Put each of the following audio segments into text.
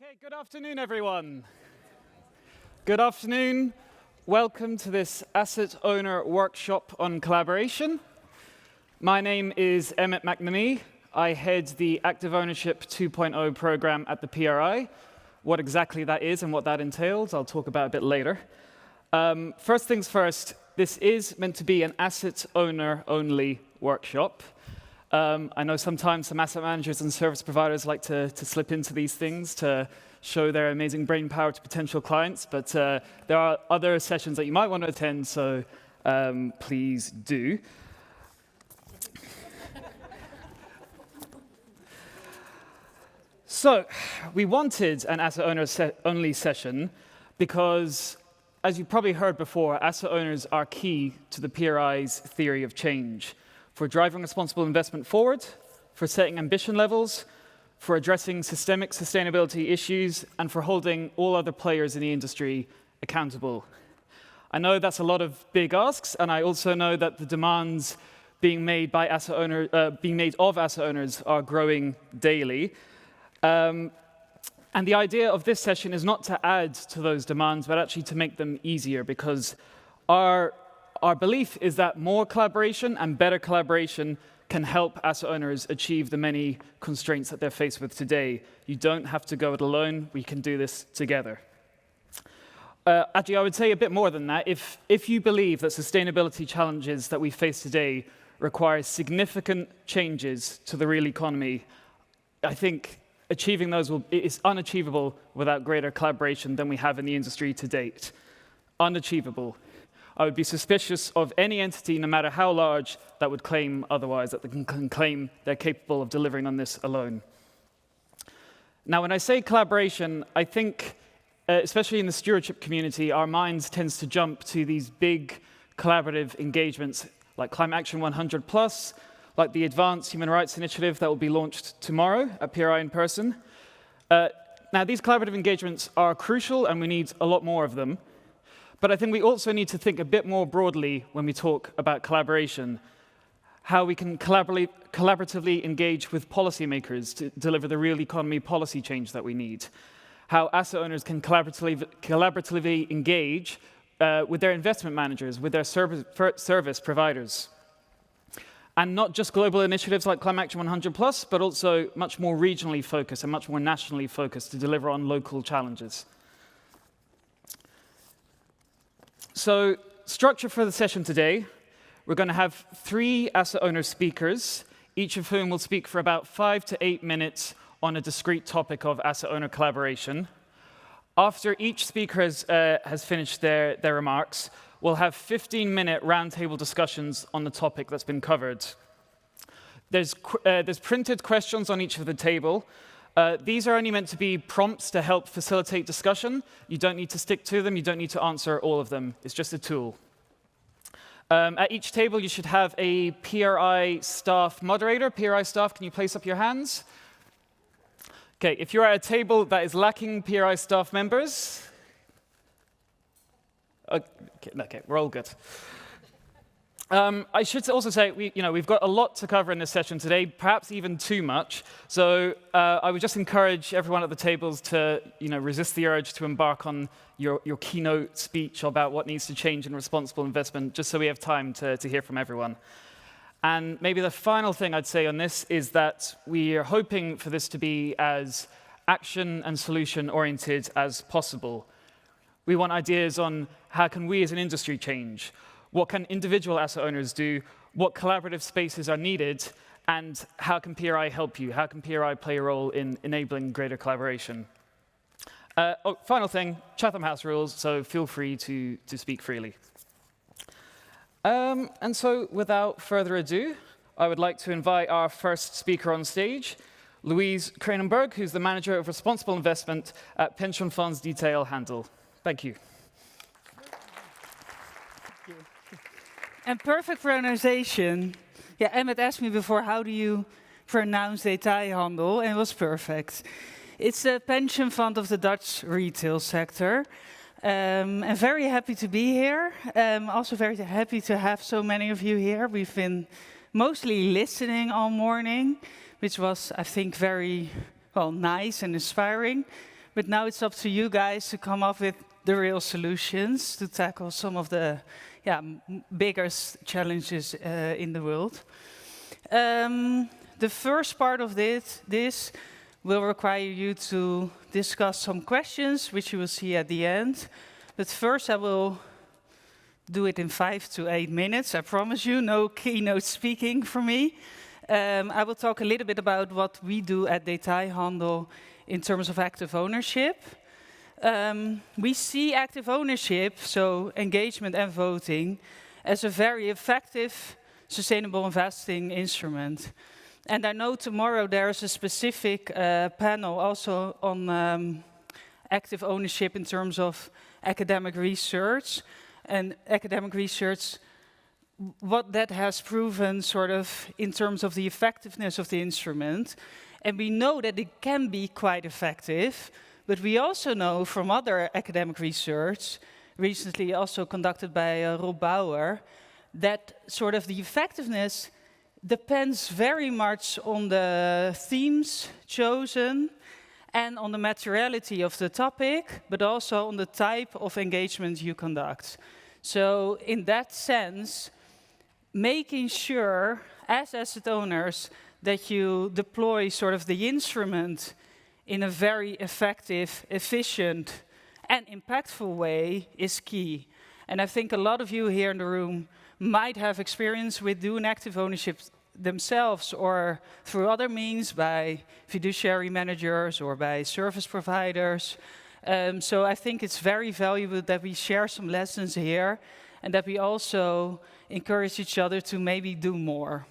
Okay, good afternoon, everyone. Good afternoon. Welcome to this Asset Owner Workshop on Collaboration. My name is Emmet McNamee. I head the Active Ownership 2.0 program at the PRI. What exactly that is and what that entails, I'll talk about a bit later. First things first, this is meant to be an asset owner-only workshop. I know sometimes some asset managers and service providers like to slip into these things to show their amazing brain power to potential clients, but there are other sessions that you might want to attend, so please do. So, we wanted an asset owner-only session because, as you've probably heard before, asset owners are key to the PRI's theory of change. For driving responsible investment forward, for setting ambition levels, for addressing systemic sustainability issues, and for holding all other players in the industry accountable. I know that's a lot of big asks, and I also know that the demands being made of asset owners are growing daily. And the idea of this session is not to add to those demands, but actually to make them easier, because our belief is that more collaboration and better collaboration can help asset owners achieve the many constraints that they're faced with today. You don't have to go it alone. We can do this together. Actually, I would say a bit more than that. If you believe that sustainability challenges that we face today require significant changes to the real economy, I think achieving those is unachievable without greater collaboration than we have in the industry to date. Unachievable. I would be suspicious of any entity, no matter how large, that would claim otherwise, that they can claim they're capable of delivering on this alone. Now, when I say collaboration, I think, especially in the stewardship community, our minds tends to jump to these big collaborative engagements like Climate Action 100+, like the Advanced Human Rights Initiative that will be launched tomorrow at PRI in person. Now, these collaborative engagements are crucial, and we need a lot more of them. But I think we also need to think a bit more broadly when we talk about collaboration, how we can collaboratively engage with policymakers to deliver the real economy policy change that we need, how asset owners can collaboratively engage with their investment managers, with their service providers. And not just global initiatives like Climate Action 100+, but also much more regionally focused and much more nationally focused to deliver on local challenges. So, structure for the session today, we're going to have 3 asset owner speakers, each of whom will speak for about 5 to 8 minutes on a discrete topic of asset owner collaboration. After each speaker has finished their remarks, we'll have 15-minute roundtable discussions on the topic that's been covered. There's printed questions on each of the table. These are only meant to be prompts to help facilitate discussion. You don't need to stick to them. You don't need to answer all of them. It's just a tool. At each table, you should have a PRI staff moderator. PRI staff, can you place up your hands? OK, if you're at a table that is lacking PRI staff members, OK, we're all good. I should also say, we've got a lot to cover in this session today, perhaps even too much. So I would just encourage everyone at the tables to, resist the urge to embark on your keynote speech about what needs to change in responsible investment, just so we have time to hear from everyone. And maybe the final thing I'd say on this is that we are hoping for this to be as action and solution oriented as possible. We want ideas on how can we as an industry change. What can individual asset owners do? What collaborative spaces are needed? And how can PRI help you? How can PRI play a role in enabling greater collaboration? Final thing, Chatham House rules, so feel free to speak freely. And so, without further ado, I would like to invite our first speaker on stage, Louise Kranenburg, who's the Manager of Responsible Investment at Pensioenfonds Detailhandel. Thank you. And perfect pronunciation. Yeah, Emmet asked me before, how do you pronounce Detailhandel? And it was perfect. It's the pension fund of the Dutch retail sector. I'm very happy to be here. Also very happy to have so many of you here. We've been mostly listening all morning, which was, I think, very, nice and inspiring. But now it's up to you guys to come up with the real solutions to tackle some of the biggest challenges in the world. The first part of this will require you to discuss some questions, which you will see at the end. But first I will do it in 5 to 8 minutes, I promise you, no keynote speaking from me. I will talk a little bit about what we do at Detailhandel in terms of active ownership. We see active ownership, so engagement and voting, as a very effective sustainable investing instrument. And I know tomorrow there is a specific panel also on active ownership in terms of academic research. And academic research, what that has proven sort of in terms of the effectiveness of the instrument. And we know that it can be quite effective, but we also know from other academic research, recently also conducted by Rob Bauer, that sort of the effectiveness depends very much on the themes chosen and on the materiality of the topic, but also on the type of engagement you conduct. So in that sense, making sure as asset owners that you deploy sort of the instrument in a very effective, efficient, and impactful way is key. And I think a lot of you here in the room might have experience with doing active ownership themselves or through other means by fiduciary managers or by service providers. So I think it's very valuable that we share some lessons here and that we also encourage each other to maybe do more.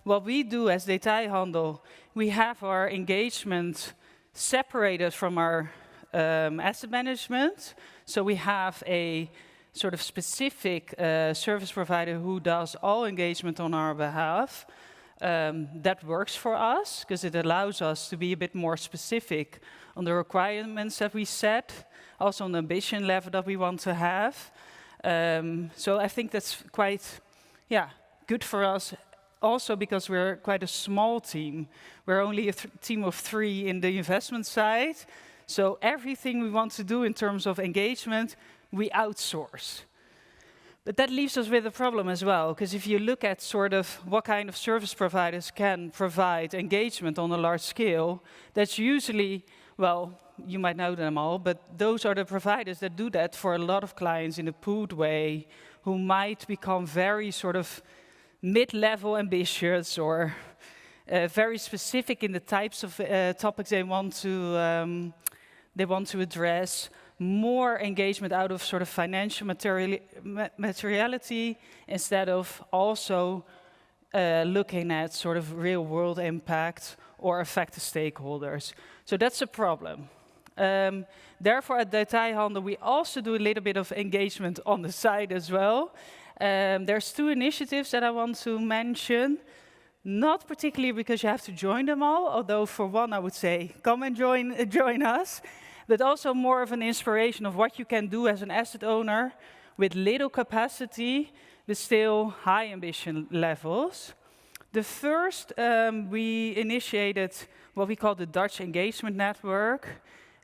What we do as Detailhandel, we have our engagement separated from our asset management. So we have a sort of specific service provider who does all engagement on our behalf. That works for us because it allows us to be a bit more specific on the requirements that we set, also on the ambition level that we want to have. So I think that's quite, good for us. Also because we're quite a small team. We're only a team of 3 in the investment side. So everything we want to do in terms of engagement, we outsource. But that leaves us with a problem as well, because if you look at sort of what kind of service providers can provide engagement on a large scale, that's usually, well, you might know them all, but those are the providers that do that for a lot of clients in a pooled way, who might become very sort of mid-level ambitious or very specific in the types of topics they want to address. More engagement out of sort of financial materiality instead of also looking at sort of real world impact or affect the stakeholders. So that's a problem. Therefore at Detailhandel we also do a little bit of engagement on the side as well. There's 2 initiatives that I want to mention. Not particularly because you have to join them all, although for one I would say come and join us. But also more of an inspiration of what you can do as an asset owner with little capacity, but still high ambition levels. The first, we initiated what we call the Dutch Engagement Network.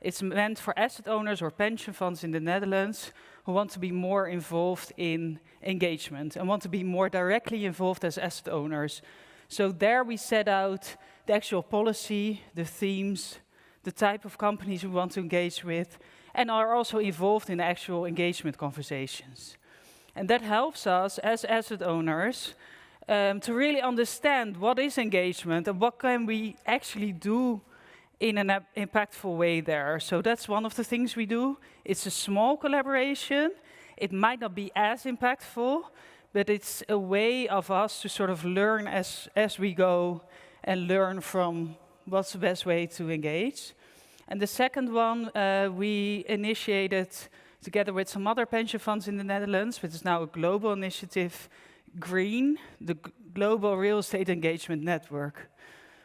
It's meant for asset owners or pensioenfonds in the Netherlands who want to be more involved in engagement and want to be more directly involved as asset owners. So there we set out the actual policy, the themes, the type of companies we want to engage with, and are also involved in actual engagement conversations. And that helps us as asset owners to really understand what is engagement and what can we actually do in an impactful way there. So that's one of the things we do. It's a small collaboration. It might not be as impactful, but it's a way of us to sort of learn as we go and learn from what's the best way to engage. And the second one we initiated together with some other pension funds in the Netherlands, which is now a global initiative, GREEN, the Global Real Estate Engagement Network.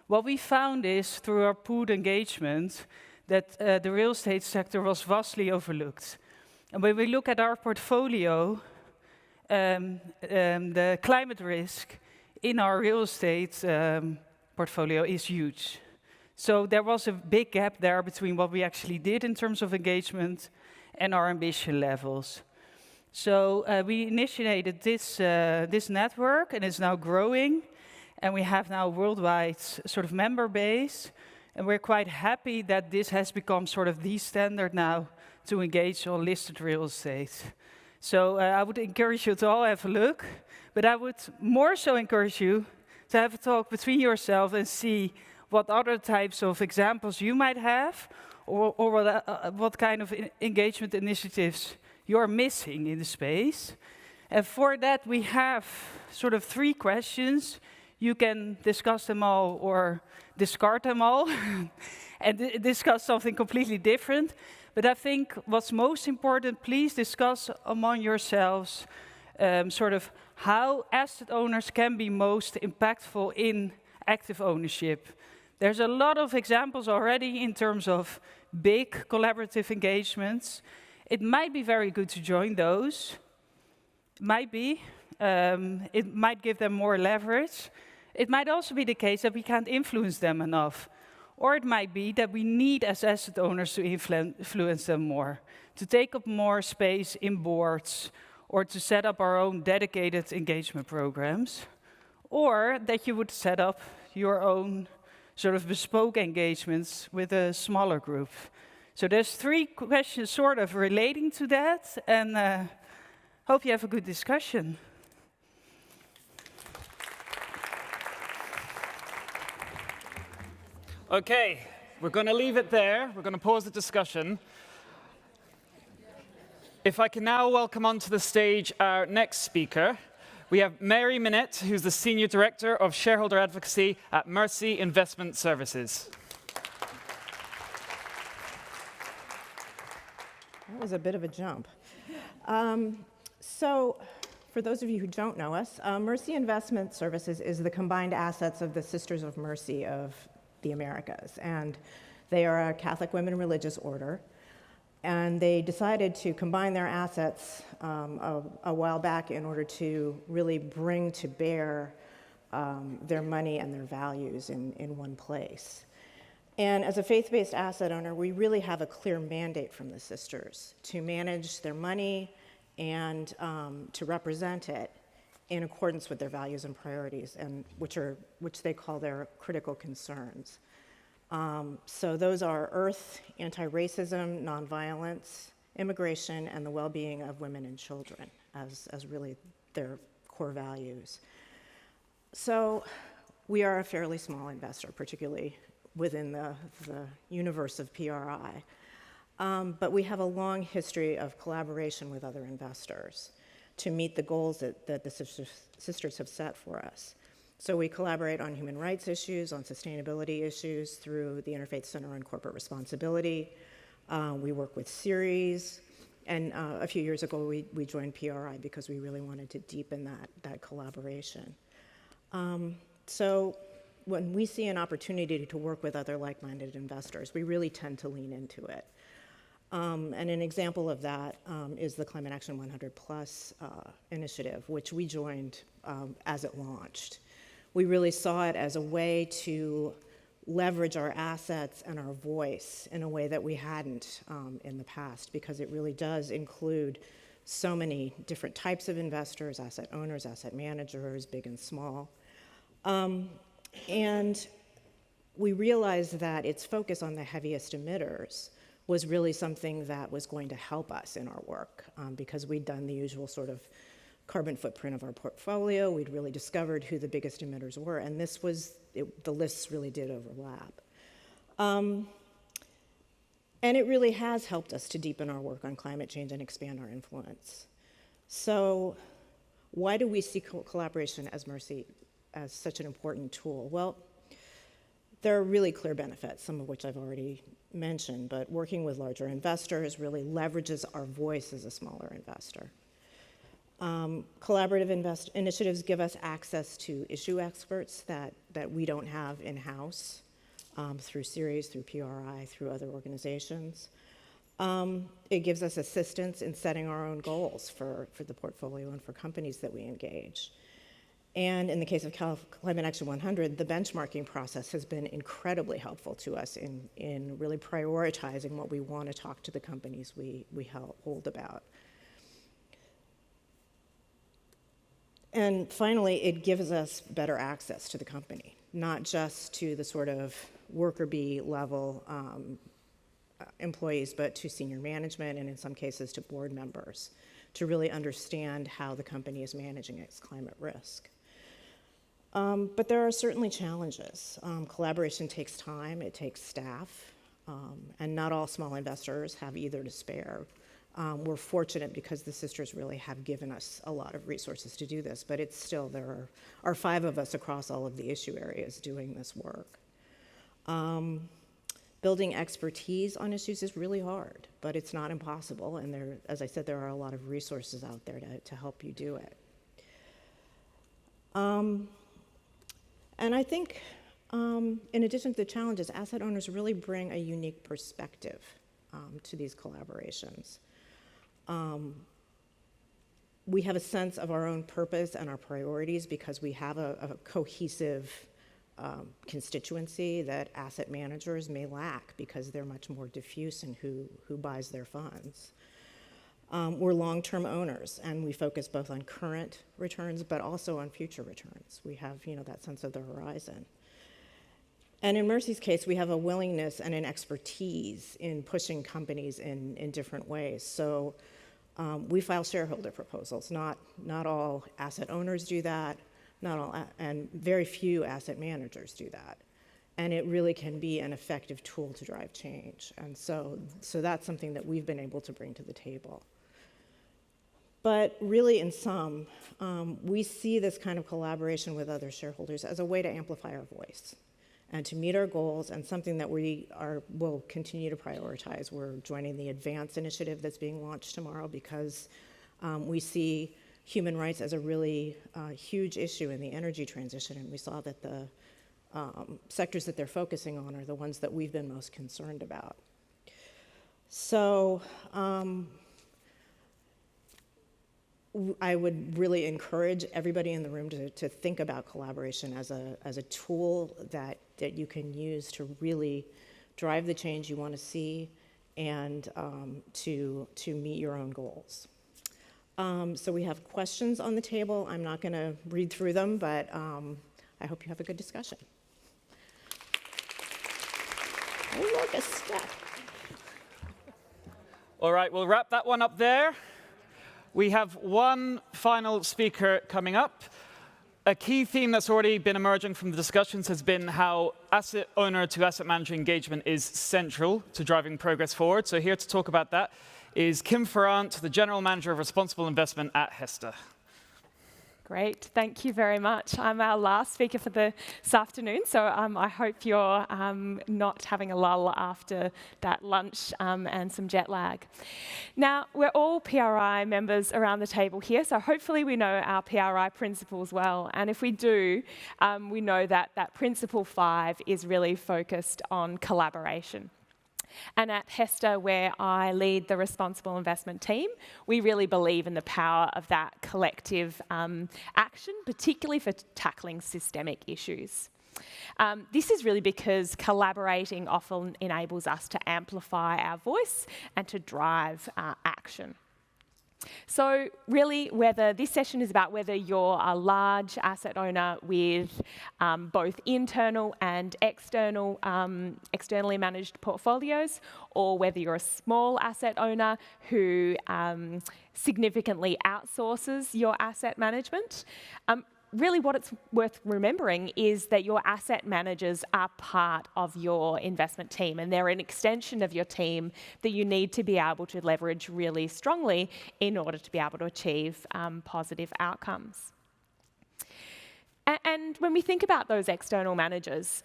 What we found is, through our pooled engagement, that the real estate sector was vastly overlooked. And when we look at our portfolio, the climate risk in our real estate portfolio is huge. So there was a big gap there between what we actually did in terms of engagement and our ambition levels. So we initiated this network, and it's now growing, and we have now a worldwide sort of member base, and we're quite happy that this has become sort of the standard now to engage on listed real estate. So I would encourage you to all have a look, but I would more so encourage you to have a talk between yourself and see what other types of examples you might have, or what kind of engagement initiatives you're missing in the space. And for that, we have sort of 3 questions. You can discuss them all or discard them all and discuss something completely different. But I think what's most important, please discuss among yourselves sort of how asset owners can be most impactful in active ownership. There's a lot of examples already in terms of big collaborative engagements. It might be very good to join those. Might be. It might give them more leverage. It might also be the case that we can't influence them enough. Or it might be that we need, as asset owners, to influence them more, to take up more space in boards, or to set up our own dedicated engagement programs. Or that you would set up your own sort of bespoke engagements with a smaller group. So there's 3 questions sort of relating to that, and hope you have a good discussion. Okay, we're going to leave it there. We're going to pause the discussion. If I can now welcome onto the stage our next speaker. We have Mary Minette, who's the Senior Director of Shareholder Advocacy at Mercy Investment Services. That was a bit of a jump. So, for those of you who don't know us, Mercy Investment Services is the combined assets of the Sisters of Mercy of the Americas. And they are a Catholic women religious order. And they decided to combine their assets a while back in order to really bring to bear their money and their values in one place. And as a faith-based asset owner, we really have a clear mandate from the sisters to manage their money and to represent it in accordance with their values and priorities, and which they call their critical concerns. So those are earth, anti-racism, nonviolence, immigration, and the well-being of women and children as really their core values. So we are a fairly small investor, particularly within the universe of PRI. But we have a long history of collaboration with other investors to meet the goals that the sisters have set for us. So we collaborate on human rights issues, on sustainability issues through the Interfaith Center on Corporate Responsibility. We work with Ceres, and a few years ago we joined PRI because we really wanted to deepen that collaboration. So when we see an opportunity to work with other like-minded investors, we really tend to lean into it. And an example of that is the Climate Action 100 Plus initiative, which we joined as it launched. We really saw it as a way to leverage our assets and our voice in a way that we hadn't in the past, because it really does include so many different types of investors, asset owners, asset managers, big and small. And we realized that its focus on the heaviest emitters was really something that was going to help us in our work, because we'd done the usual sort of carbon footprint of our portfolio. We'd really discovered who the biggest emitters were, and the lists really did overlap. And it really has helped us to deepen our work on climate change and expand our influence. So why do we see collaboration as Mercy as such an important tool? Well, there are really clear benefits, some of which I've already mentioned, but working with larger investors really leverages our voice as a smaller investor. Collaborative initiatives give us access to issue experts that we don't have in-house through Ceres, through PRI, through other organizations. It gives us assistance in setting our own goals for the portfolio and for companies that we engage. And in the case of Climate Action 100, the benchmarking process has been incredibly helpful to us in really prioritizing what we want to talk to the companies we hold about. And finally, it gives us better access to the company, not just to the sort of worker bee level employees, but to senior management and in some cases to board members to really understand how the company is managing its climate risk. But there are certainly challenges. Collaboration takes time, it takes staff, and not all small investors have either to spare. We're fortunate because the sisters really have given us a lot of resources to do this, but it's still, there are 5 of us across all of the issue areas doing this work. Building expertise on issues is really hard, but it's not impossible, and there, as I said, there are a lot of resources out there to help you do it. And I think, in addition to the challenges, asset owners really bring a unique perspective to these collaborations. We have a sense of our own purpose and our priorities because we have a cohesive constituency that asset managers may lack because they're much more diffuse in who buys their funds. We're long-term owners, and we focus both on current returns but also on future returns. We have, that sense of the horizon. And in Mercy's case, we have a willingness and an expertise in pushing companies in different ways. So we file shareholder proposals. Not all asset owners do that, and very few asset managers do that. And it really can be an effective tool to drive change. And so that's something that we've been able to bring to the table. But really, in sum, we see this kind of collaboration with other shareholders as a way to amplify our voice and to meet our goals, and something that will continue to prioritize. We're joining the Advance initiative that's being launched tomorrow because we see human rights as a really huge issue in the energy transition, and we saw that the sectors that they're focusing on are the ones that we've been most concerned about. So I would really encourage everybody in the room to think about collaboration as a tool that you can use to really drive the change you want to see and to meet your own goals. So we have questions on the table. I'm not going to read through them, but I hope you have a good discussion. Oh, look, a step. All right, we'll wrap that one up there. We have one final speaker coming up. A key theme that's already been emerging from the discussions has been how asset owner to asset manager engagement is central to driving progress forward. So here to talk about that is Kim Farrant, the General Manager of Responsible Investment at HESTA. Great, thank you very much. I'm our last speaker for this afternoon, so I hope you're not having a lull after that lunch and some jet lag. Now, we're all PRI members around the table here, so hopefully we know our PRI principles well, and if we do, we know that Principle 5 is really focused on collaboration. And at HESTA, where I lead the responsible investment team, we really believe in the power of that collective action, particularly for tackling systemic issues. This is really because collaborating often enables us to amplify our voice and to drive action. So really, this session is about whether you're a large asset owner with both internal and externally managed portfolios, or whether you're a small asset owner who significantly outsources your asset management. Really what it's worth remembering is that your asset managers are part of your investment team, and they're an extension of your team that you need to be able to leverage really strongly in order to be able to achieve positive outcomes. And when we think about those external managers,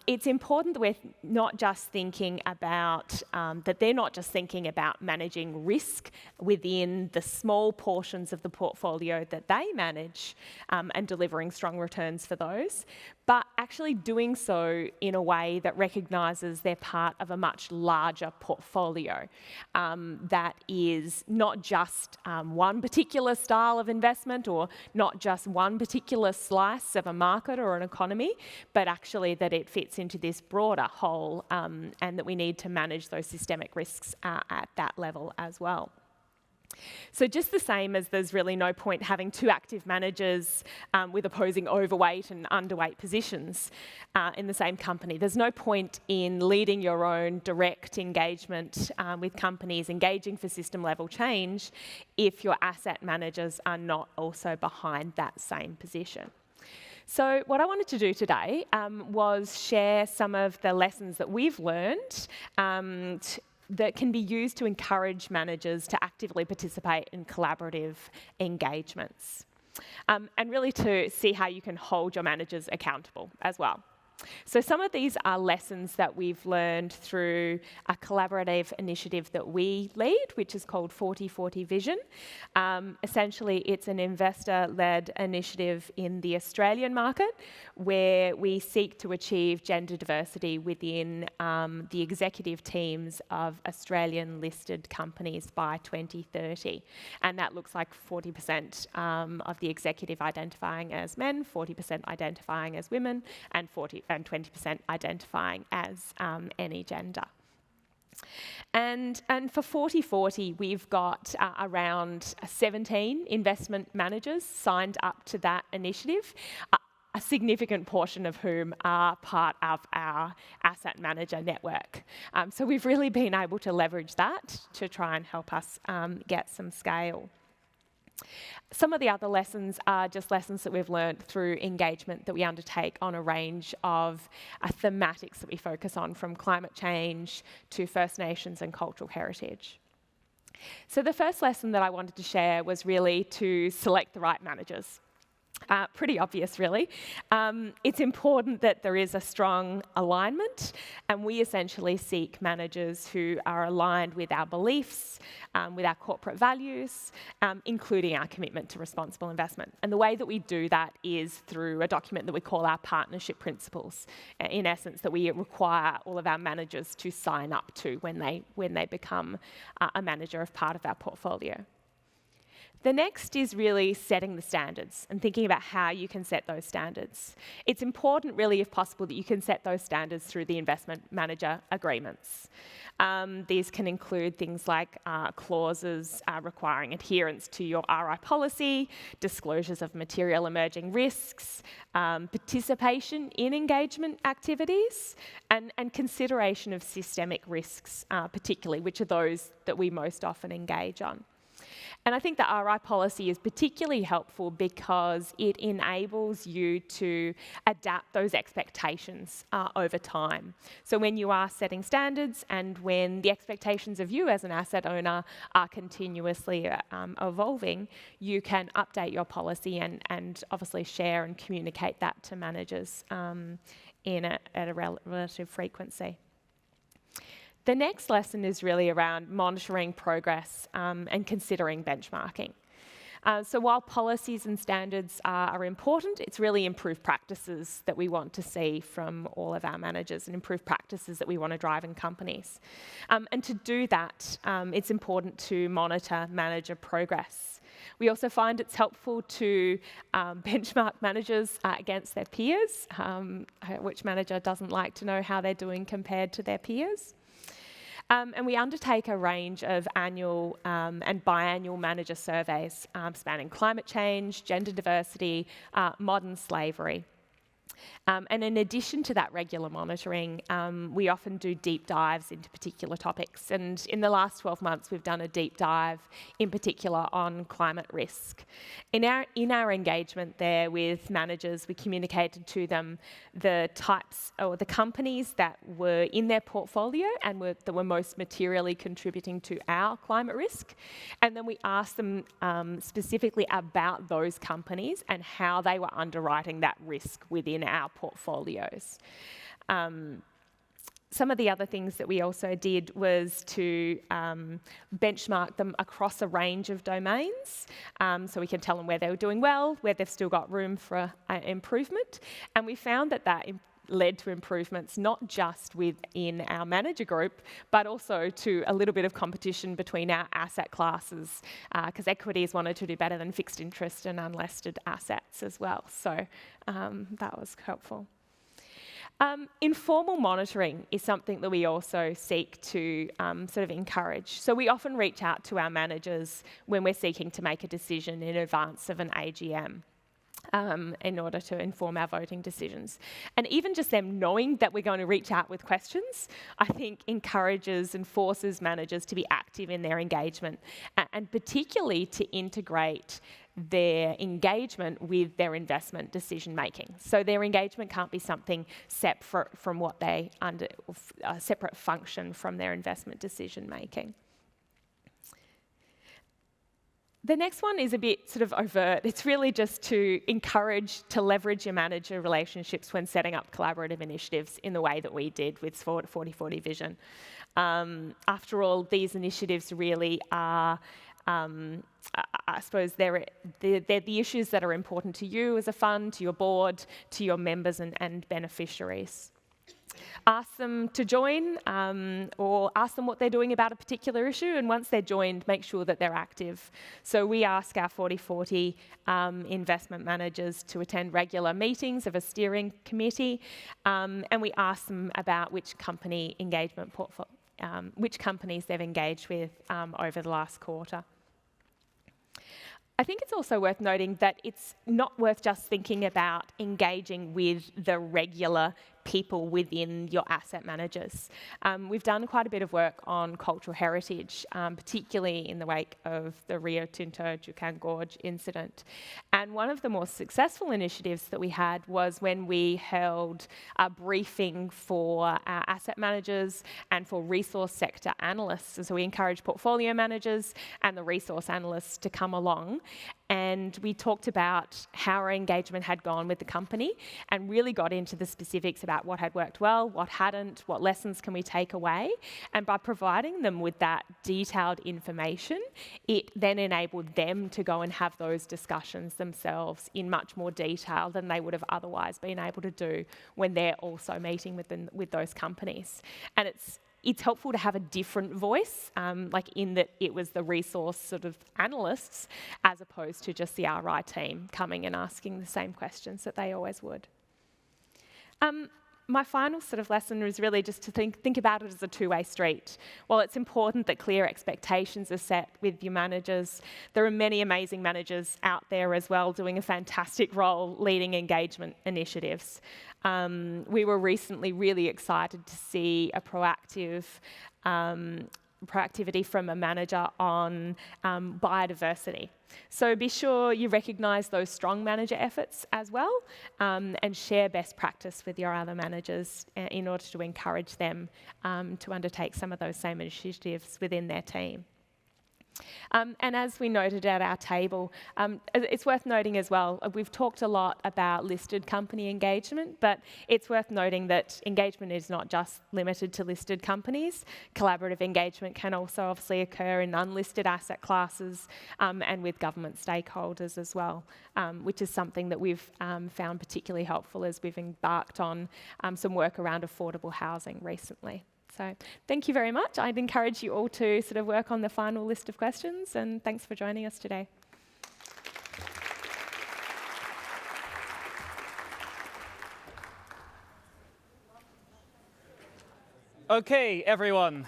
it's important that we're not just thinking about, that they're not just thinking about managing risk within the small portions of the portfolio that they manage and delivering strong returns for those, but actually doing so in a way that recognises they're part of a much larger portfolio that is not just one particular style of investment or not just one particular slice of a market or an economy, but actually that it fits into this broader whole and that we need to manage those systemic risks at that level as well. So just the same as there's really no point having two active managers with opposing overweight and underweight positions in the same company. There's no point in leading your own direct engagement with companies engaging for system level change if your asset managers are not also behind that same position. So what I wanted to do today was share some of the lessons that we've learned that can be used to encourage managers to actively participate in collaborative engagements. And really to see how you can hold your managers accountable as well. So some of these are lessons that we've learned through a collaborative initiative that we lead, which is called 40/40 Vision. Essentially, it's an investor-led initiative in the Australian market where we seek to achieve gender diversity within the executive teams of Australian-listed companies by 2030. And that looks like 40% of the executive identifying as men, 40% identifying as women, and 20% identifying as any gender. And for 40/40, we've got around 17 investment managers signed up to that initiative, a significant portion of whom are part of our asset manager network. So we've really been able to leverage that to try and help us get some scale. Some of the other lessons are just lessons that we've learned through engagement that we undertake on a range of thematics that we focus on, from climate change to First Nations and cultural heritage. So the first lesson that I wanted to share was really to select the right managers. Pretty obvious, really. It's important that there is a strong alignment, and we essentially seek managers who are aligned with our beliefs, with our corporate values, including our commitment to responsible investment. And the way that we do that is through a document that we call our partnership principles, in essence, that we require all of our managers to sign up to when they become a manager of part of our portfolio. The next is really setting the standards and thinking about how you can set those standards. It's important, really, if possible, that you can set those standards through the investment manager agreements. These can include things like clauses requiring adherence to your RI policy, disclosures of material emerging risks, participation in engagement activities, and consideration of systemic risks, particularly, which are those that we most often engage on. And I think the RI policy is particularly helpful because it enables you to adapt those expectations over time. So when you are setting standards and when the expectations of you as an asset owner are continuously evolving, you can update your policy and obviously share and communicate that to managers at a relative frequency. The next lesson is really around monitoring progress and considering benchmarking. So while policies and standards are important, it's really improved practices that we want to see from all of our managers and improved practices that we want to drive in companies. And to do that, it's important to monitor manager progress. We also find it's helpful to benchmark managers against their peers. Which manager doesn't like to know how they're doing compared to their peers? And we undertake a range of annual and biannual manager surveys spanning climate change, gender diversity, modern slavery. And in addition to that regular monitoring, we often do deep dives into particular topics. And in the last 12 months, we've done a deep dive in particular on climate risk. In our engagement there with managers, we communicated to them the types or the companies that were in their portfolio and that were most materially contributing to our climate risk. And then we asked them specifically about those companies and how they were underwriting that risk within our portfolios. Some of the other things that we also did was to benchmark them across a range of domains, so we can tell them where they were doing well, where they've still got room for improvement. And we found that led to improvements not just within our manager group, but also to a little bit of competition between our asset classes, because equities wanted to do better than fixed interest and unlisted assets as well. So that was helpful. Informal monitoring is something that we also seek to sort of encourage. So we often reach out to our managers when we're seeking to make a decision in advance of an AGM. In order to inform our voting decisions. And even just them knowing that we're going to reach out with questions, I think encourages and forces managers to be active in their engagement, and particularly to integrate their engagement with their investment decision making. So their engagement can't be something separate from what they a separate function from their investment decision making. The next one is a bit sort of overt. It's really just to encourage to leverage your manager relationships when setting up collaborative initiatives in the way that we did with 40/40 Vision. After all, these initiatives really are, I suppose, they're the issues that are important to you as a fund, to your board, to your members and beneficiaries. Ask them to join, or ask them what they're doing about a particular issue, and once they're joined, make sure that they're active. So we ask our 40/40 investment managers to attend regular meetings of a steering committee, and we ask them about which company engagement which companies they've engaged with over the last quarter. I think it's also worth noting that it's not worth just thinking about engaging with the regular people within your asset managers. We've done quite a bit of work on cultural heritage, particularly in the wake of the Rio Tinto Juukan Gorge incident. And one of the more successful initiatives that we had was when we held a briefing for our asset managers and for resource sector analysts. And so we encouraged portfolio managers and the resource analysts to come along. And we talked about how our engagement had gone with the company and really got into the specifics about what had worked well, what hadn't, what lessons can we take away. And by providing them with that detailed information, it then enabled them to go and have those discussions themselves in much more detail than they would have otherwise been able to do when they're also meeting with those companies. And it's helpful to have a different voice, like in that it was the resource sort of analysts as opposed to just the RI team coming and asking the same questions that they always would. My final sort of lesson is really just to think about it as a two-way street. While it's important that clear expectations are set with your managers, there are many amazing managers out there as well doing a fantastic role leading engagement initiatives. We were recently really excited to see a proactivity from a manager on biodiversity. So be sure you recognise those strong manager efforts as well, and share best practice with your other managers in order to encourage them to undertake some of those same initiatives within their team. And as we noted at our table, it's worth noting as well, we've talked a lot about listed company engagement, but it's worth noting that engagement is not just limited to listed companies. Collaborative engagement can also obviously occur in unlisted asset classes and with government stakeholders as well, which is something that we've found particularly helpful as we've embarked on some work around affordable housing recently. So thank you very much. I'd encourage you all to sort of work on the final list of questions, and thanks for joining us today. Okay, everyone.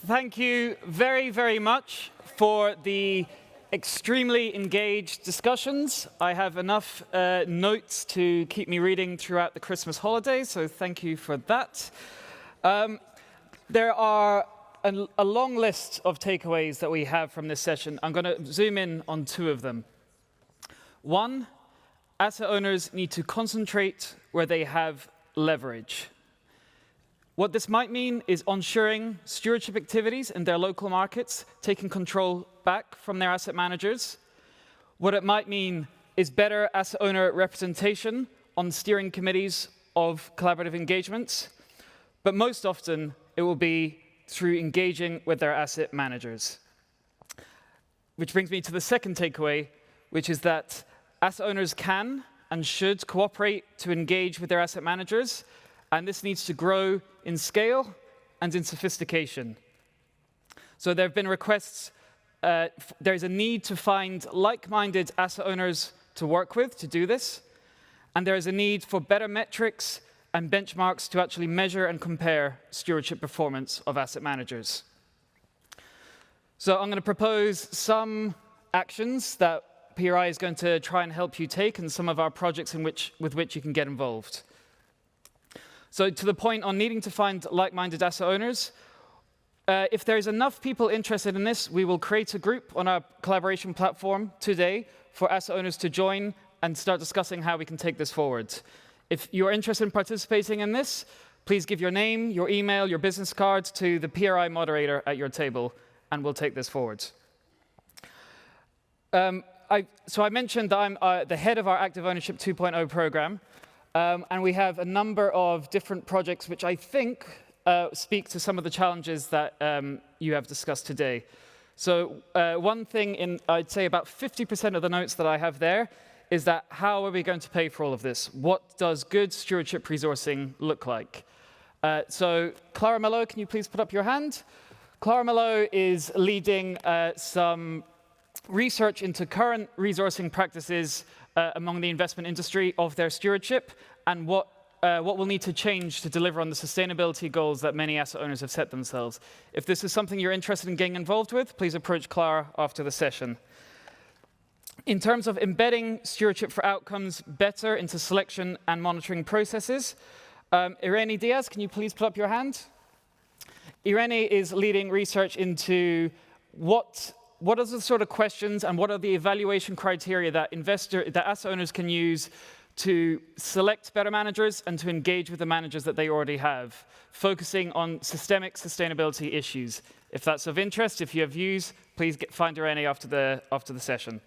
Thank you very, very much for the extremely engaged discussions. I have enough notes to keep me reading throughout the Christmas holidays, so thank you for that. There are a long list of takeaways that we have from this session. I'm going to zoom in on two of them. One, asset owners need to concentrate where they have leverage. What this might mean is onshoring stewardship activities in their local markets, taking control back from their asset managers. What it might mean is better asset owner representation on steering committees of collaborative engagements. but most often it will be through engaging with their asset managers. Which brings me to the second takeaway, which is that asset owners can and should cooperate to engage with their asset managers, and this needs to grow in scale and in sophistication. So there have been requests, there is a need to find like-minded asset owners to work with to do this, and there is a need for better metrics and benchmarks to actually measure and compare stewardship performance of asset managers. So I'm going to propose some actions that PRI is going to try and help you take, and some of our projects with which you can get involved. So to the point on needing to find like-minded asset owners, if there's enough people interested in this, we will create a group on our collaboration platform today for asset owners to join and start discussing how we can take this forward. If you're interested in participating in this, please give your name, your email, your business card to the PRI moderator at your table, and we'll take this forward. So I mentioned that I'm the head of our Active Ownership 2.0 program, and we have a number of different projects which I think speak to some of the challenges that you have discussed today. So one thing I'd say about 50% of the notes that I have there is that how are we going to pay for all of this? What does good stewardship resourcing look like? So Clara Mello, can you please put up your hand? Clara Mello is leading some research into current resourcing practices among the investment industry of their stewardship, and what will need to change to deliver on the sustainability goals that many asset owners have set themselves. If this is something you're interested in getting involved with, please approach Clara after the session. In terms of embedding stewardship for outcomes better into selection and monitoring processes, Irene Diaz, can you please put up your hand? Irene is leading research into what are the sort of questions and what are the evaluation criteria that asset owners can use to select better managers and to engage with the managers that they already have, focusing on systemic sustainability issues. If that's of interest, if you have views, please find Irene after the session.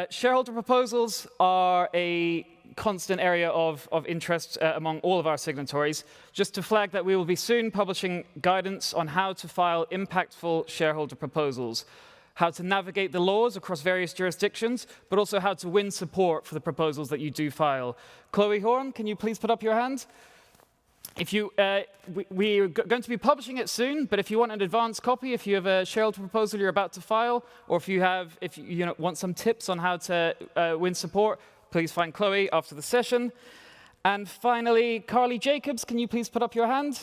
Shareholder proposals are a constant area of interest among all of our signatories. Just to flag that we will be soon publishing guidance on how to file impactful shareholder proposals, how to navigate the laws across various jurisdictions, but also how to win support for the proposals that you do file. Chloe Horn, can you please put up your hand? We're going to be publishing it soon, but if you want an advance copy, if you have a shareholder proposal you're about to file, or if you want some tips on how to win support, please find Chloe after the session. And finally, Carly Jacobs, can you please put up your hand?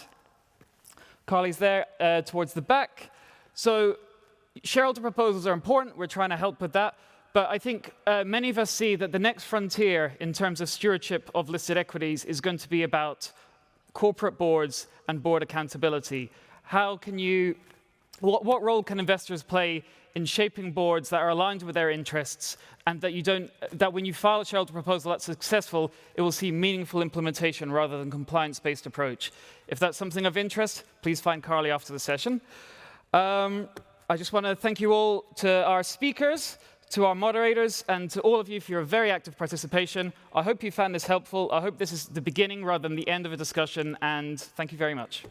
Carly's there towards the back. So shareholder proposals are important. We're trying to help with that. But I think many of us see that the next frontier in terms of stewardship of listed equities is going to be about corporate boards and board accountability. What role can investors play in shaping boards that are aligned with their interests, and that when you file a shareholder proposal that's successful, it will see meaningful implementation rather than compliance-based approach. If that's something of interest, please find Carly after the session. I just want to thank you all, to our speakers, to our moderators, and to all of you for your very active participation. I hope you found this helpful. I hope this is the beginning rather than the end of a discussion, and thank you very much.